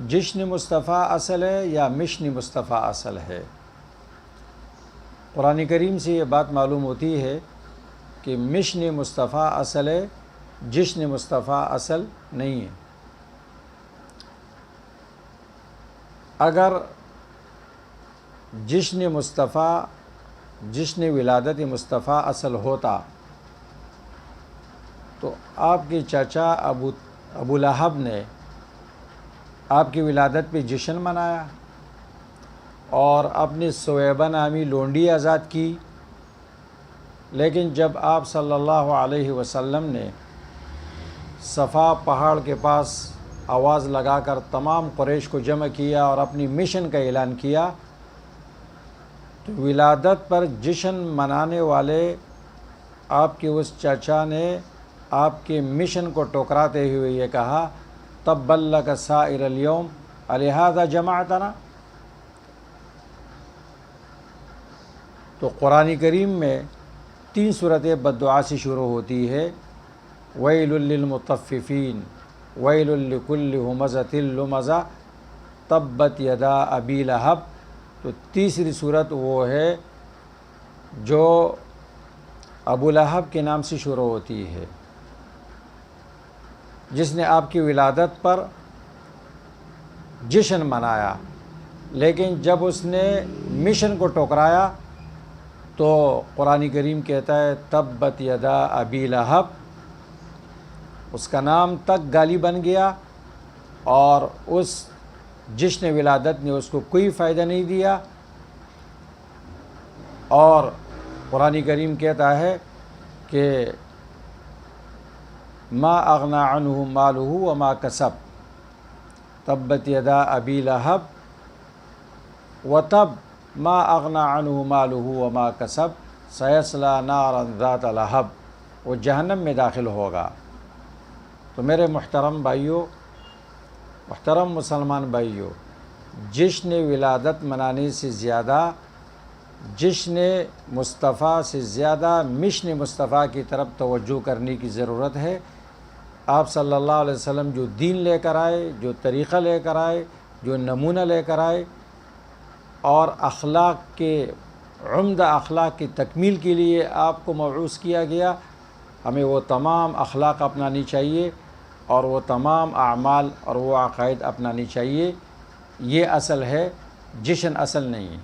جشن مصطفیٰ اصل ہے یا مشن مصطفیٰ اصل ہے؟ قرآن کریم سے یہ بات معلوم ہوتی ہے کہ مشن مصطفیٰ اصل ہے، جشن مصطفیٰ اصل نہیں ہے۔ اگر جشن مصطفیٰ، جشن ولادت مصطفیٰ اصل ہوتا تو آپ کے چچا ابو لہب نے آپ کی ولادت پہ جشن منایا اور اپنی سویبہ نامی لونڈی آزاد کی، لیکن جب آپ صلی اللہ علیہ وسلم نے صفا پہاڑ کے پاس آواز لگا کر تمام قریش کو جمع کیا اور اپنی مشن کا اعلان کیا تو ولادت پر جشن منانے والے آپ کے اس چچا نے آپ کے مشن کو ٹکراتے ہوئے یہ کہا تبا لک سائر الیوم الہذا جمعتنا۔ تو قرآن کریم میں 3 صورتیں بد دعا سے شروع ہوتی ہے، ویل للمطففین، ویل لکل ہمزۃ لمزہ، تبت یدا ابی لہب۔ تو تیسری صورت وہ ہے جو ابو لہب کے نام سے شروع ہوتی ہے، جس نے آپ کی ولادت پر جشن منایا، لیکن جب اس نے مشن کو ٹکرایا تو قرآن کریم کہتا ہے تبت یدا ابی لہب، اس کا نام تک گالی بن گیا اور اس جشن ولادت نے اس کو کوئی فائدہ نہیں دیا۔ اور قرآن کریم کہتا ہے کہ ما اغنی عنہ مالہ وما کسب، تبت یدا ابی لہب وتب ما اغنی عنہ مالہ وما کسب سیصلی نارا ذات لہب، وہ جہنم میں داخل ہوگا۔ تو میرے محترم بھائیوں، محترم مسلمان بھائیوں، جشن ولادت منانے سے زیادہ، جشن مصطفیٰ سے زیادہ مشن مصطفیٰ کی طرف توجہ کرنے کی ضرورت ہے۔ آپ صلی اللہ علیہ وسلم جو دین لے کر آئے، جو طریقہ لے کر آئے، جو نمونہ لے کر آئے، اور اخلاق کے عمدہ اخلاق کی تکمیل کے لیے آپ کو مبعوث کیا گیا، ہمیں وہ تمام اخلاق اپنانی چاہیے اور وہ تمام اعمال اور وہ عقائد اپنانی چاہیے۔ یہ اصل ہے، جشن اصل نہیں ہے۔